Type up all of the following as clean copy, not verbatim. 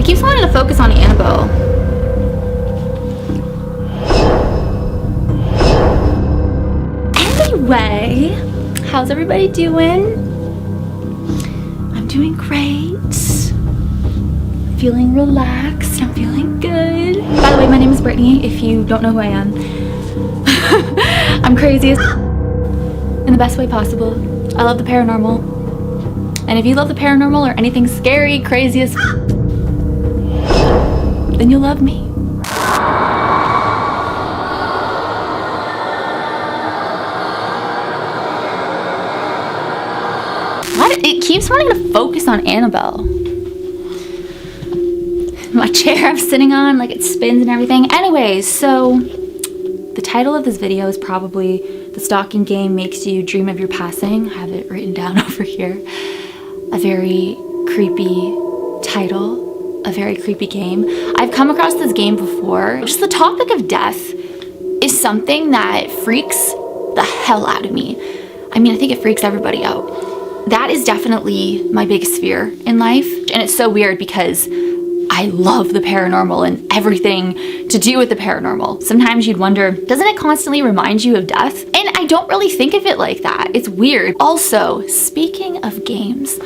keeps wanting to focus on Annabelle. Anyway, how's everybody doing? I'm doing great. Feeling relaxed. I'm feeling good. By the way, my name is Brittany, if you don't know who I am. I'm crazy as in the best way possible. I love the paranormal. And if you love the paranormal or anything scary, crazy as then you'll love me. It keeps wanting to focus on Annabelle. My chair I'm sitting on, like it spins and everything. Anyways, so the title of this video is probably The Stalking Game Makes You Dream of Your Passing. I have it written down over here. A very creepy title, a very creepy game. I've come across this game before. Just the topic of death is something that freaks the hell out of me. I mean, I think it freaks everybody out. That is definitely my biggest fear in life. And it's so weird because I love the paranormal and everything to do with the paranormal. Sometimes you'd wonder, doesn't it constantly remind you of death? And I don't really think of it like that. It's weird. Also, speaking of games,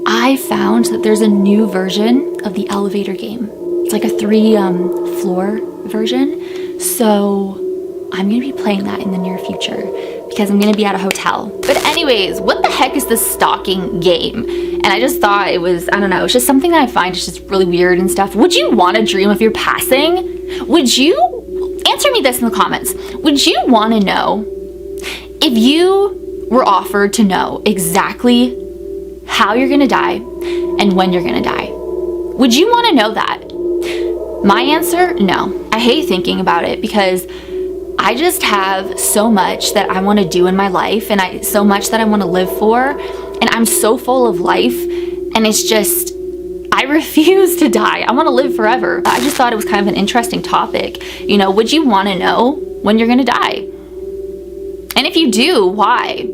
I found that there's a new version of the elevator game. It's like a 3-floor version. So I'm gonna be playing that in the near future because I'm gonna be at a hotel. But anyways, what the heck is this stalking game? And I just thought it was, I don't know, it's just something that I find just really weird and stuff. Would you want to dream of your passing? Would you, answer me this in the comments. Would you want to know if you were offered to know exactly how you're gonna die and when you're gonna die? Would you want to know that? My answer, no. I hate thinking about it because I just have so much that I want to do in my life and so much that I want to live for, and I'm so full of life, and it's just, I refuse to die. I want to live forever. I just thought it was kind of an interesting topic. You know, would you want to know when you're going to die? And if you do, why?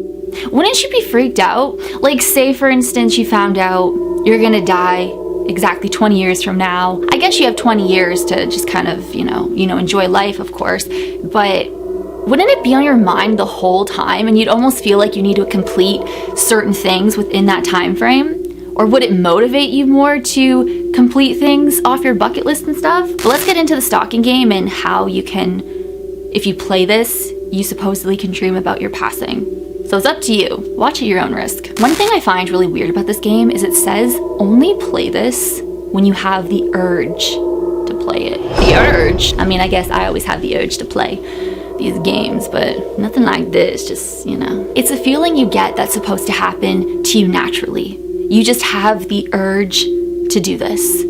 Wouldn't you be freaked out? Like, say for instance, you found out you're going to die exactly 20 years from now. I guess you have 20 years to just kind of, you know, enjoy life, of course, but wouldn't it be on your mind the whole time and you'd almost feel like you need to complete certain things within that time frame? Or would it motivate you more to complete things off your bucket list and stuff? But let's get into the stalking game and how you can, if you play this, you supposedly can dream about your passing. So it's up to you. Watch at your own risk. One thing I find really weird about this game is it says only play this when you have the urge to play it. The urge? I mean, I guess I always have the urge to play these games, but nothing like this, just, you know. It's a feeling you get that's supposed to happen to you naturally. You just have the urge to do this,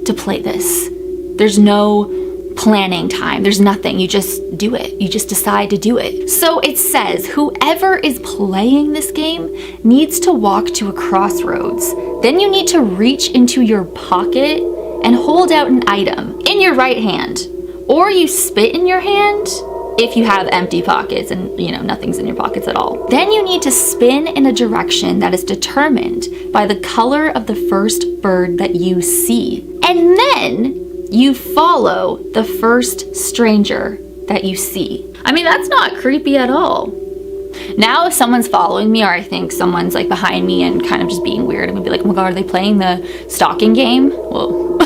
to play this. There's no planning time. There's nothing. You just do it. You just decide to do it. So it says whoever is playing this game needs to walk to a crossroads. Then you need to reach into your pocket and hold out an item in your right hand. Or you spit in your hand if you have empty pockets and, you know, nothing's in your pockets at all. Then you need to spin in a direction that is determined by the color of the first bird that you see. And then you follow the first stranger that you see. I mean, that's not creepy at all. Now if someone's following me or I think someone's like behind me and kind of just being weird, I'm gonna be like, oh my God, are they playing the stalking game? Well,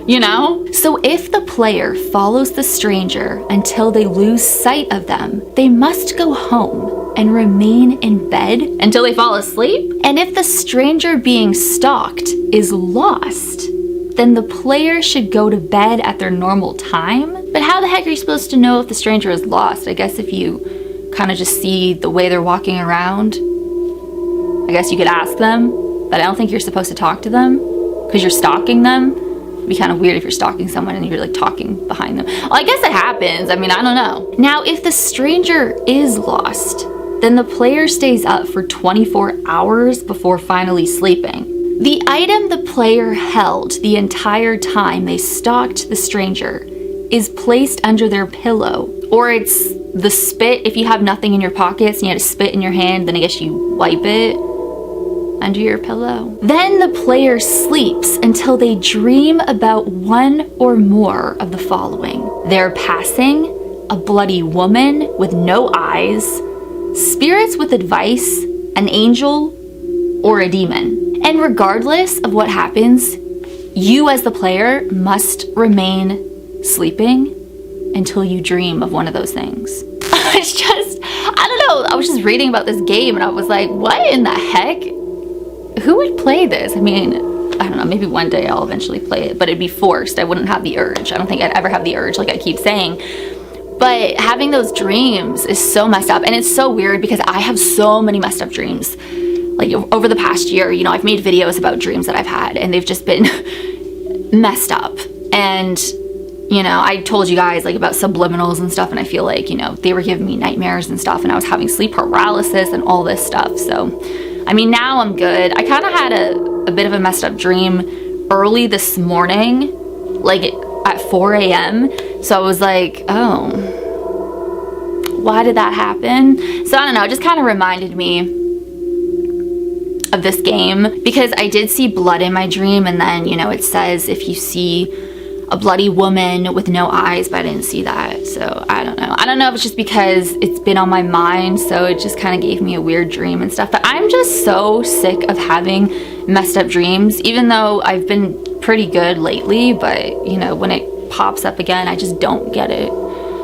you know? So if the player follows the stranger until they lose sight of them, they must go home and remain in bed until they fall asleep. And if the stranger being stalked is lost, then the player should go to bed at their normal time. But how the heck are you supposed to know if the stranger is lost? I guess if you kind of just see the way they're walking around, I guess you could ask them, but I don't think you're supposed to talk to them because you're stalking them. It'd be kind of weird if you're stalking someone and you're like talking behind them. Well, I guess it happens. I mean, I don't know. Now, if the stranger is lost, then the player stays up for 24 hours before finally sleeping. The item the player held the entire time they stalked the stranger is placed under their pillow, or it's the spit. If you have nothing in your pockets and you had to spit in your hand, then I guess you wipe it. under your pillow. Then the player sleeps until they dream about one or more of the following. They're passing, a bloody woman with no eyes, spirits with advice, an angel, or a demon. And regardless of what happens, you as the player must remain sleeping until you dream of one of those things. It's just, I don't know, I was just reading about this game and I was like, what in the heck? Who would play this? I mean, I don't know, maybe one day I'll eventually play it, but it'd be forced. I wouldn't have the urge. I don't think I'd ever have the urge, like I keep saying. But having those dreams is so messed up. And it's so weird because I have so many messed up dreams. Like over the past year, you know, I've made videos about dreams that I've had and they've just been messed up. And you know, I told you guys like about subliminals and stuff, and I feel like, you know, they were giving me nightmares and stuff, and I was having sleep paralysis and all this stuff. So, I mean, now I'm good. I kind of had a bit of a messed up dream early this morning, like at 4 a.m. So I was like, oh, why did that happen? So I don't know, it just kind of reminded me of this game because I did see blood in my dream, and then, you know, it says if you see a bloody woman with no eyes, but I didn't see that. So I don't know. I don't know if it's just because it's been on my mind, so it just kind of gave me a weird dream and stuff. But I'm just so sick of having messed up dreams, even though I've been pretty good lately, but you know, when it pops up again, I just don't get it.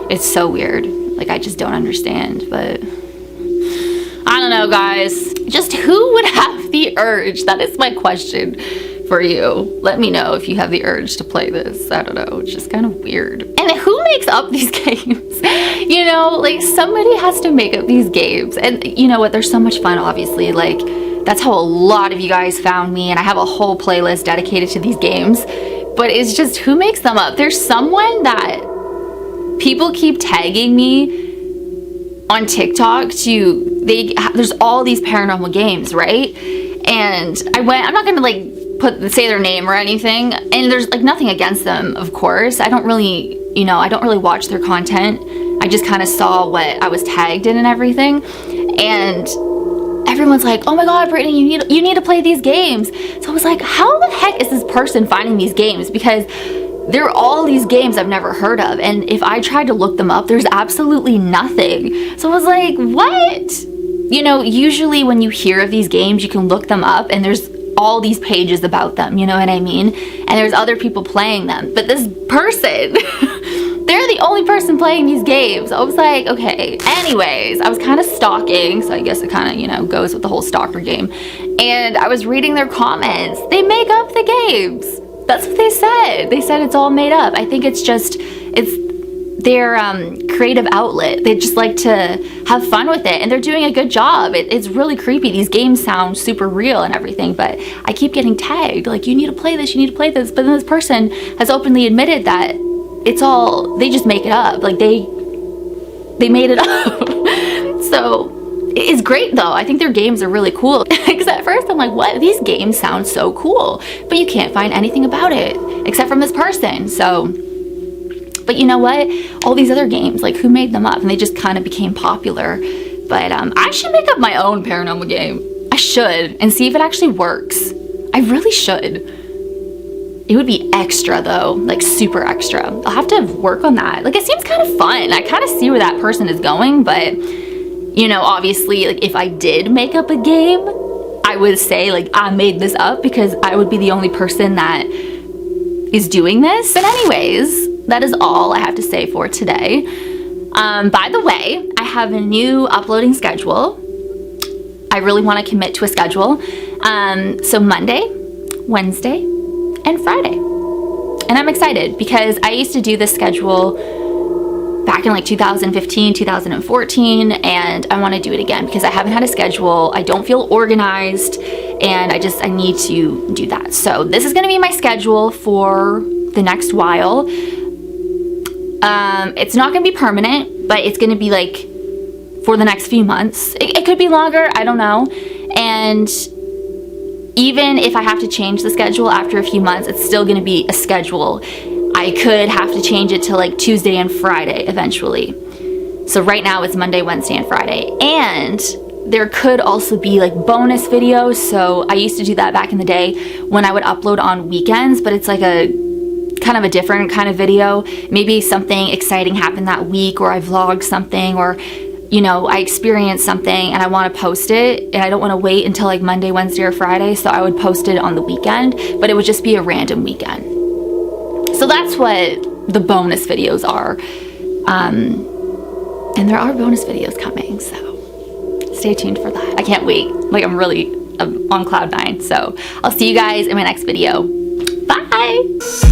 It's so weird. Like, I just don't understand, but I don't know, guys. Just who would have the urge? That is my question for you. Let me know if you have the urge to play this. I don't know, it's just kind of weird. And who makes up these games? You know, like somebody has to make up these games. And you know what, they're so much fun, obviously. Like, that's how a lot of you guys found me, and I have a whole playlist dedicated to these games. But it's just, who makes them up? There's someone that people keep tagging me on TikTok there's all these paranormal games, right? And I'm not gonna like say their name or anything, and there's like nothing against them, of course. I don't really watch their content. I just kind of saw what I was tagged in and everything, and everyone's like, oh my god, Brittany, you need to play these games. So I was like, how the heck is this person finding these games? Because there are all these games I've never heard of, and if I tried to look them up, there's absolutely nothing. So I was like, what? You know, usually when you hear of these games, you can look them up and there's all these pages about them, you know what I mean? And there's other people playing them. But this person, they're the only person playing these games. I was like, okay. Anyways, I was kind of stalking, so I guess it kind of, you know, goes with the whole stalker game. And I was reading their comments. They make up the games. That's what they said. They said it's all made up. I think it's their creative outlet. They just like to have fun with it, and they're doing a good job. It's really creepy. These games sound super real and everything, but I keep getting tagged like, you need to play this, you need to play this. But then this person has openly admitted that they just make it up. Like they made it up. So it's great though. I think their games are really cool. Because at first I'm like, what? These games sound so cool, but you can't find anything about it except from this person. So, but you know what? All these other games, like, who made them up? And they just kind of became popular. But I should make up my own paranormal game. I should, and see if it actually works. I really should. It would be extra though, like super extra. I'll have to work on that. Like, it seems kind of fun. I kind of see where that person is going, but you know, obviously, like, if I did make up a game, I would say like, I made this up because I would be the only person that is doing this. But anyways, that is all I have to say for today. By the way, I have a new uploading schedule. I really want to commit to a schedule. So Monday, Wednesday, and Friday. And I'm excited because I used to do this schedule back in like 2015, 2014, and I want to do it again because I haven't had a schedule. I don't feel organized, and I need to do that. So this is going to be my schedule for the next while. It's not going to be permanent, but it's going to be like for the next few months. It could be longer, I don't know. And even if I have to change the schedule after a few months, it's still going to be a schedule. I could have to change it to like Tuesday and Friday eventually. So right now it's Monday, Wednesday, and Friday. And there could also be like bonus videos. So I used to do that back in the day when I would upload on weekends, but it's like a kind of a different kind of video. Maybe something exciting happened that week, or I vlogged something, or you know, I experienced something and I want to post it, and I don't want to wait until like Monday, Wednesday, or Friday, so I would post it on the weekend, but it would just be a random weekend. So that's what the bonus videos are. And there are bonus videos coming, so stay tuned for that. I can't wait. Like, I'm really on cloud 9. So I'll see you guys in my next video. Bye!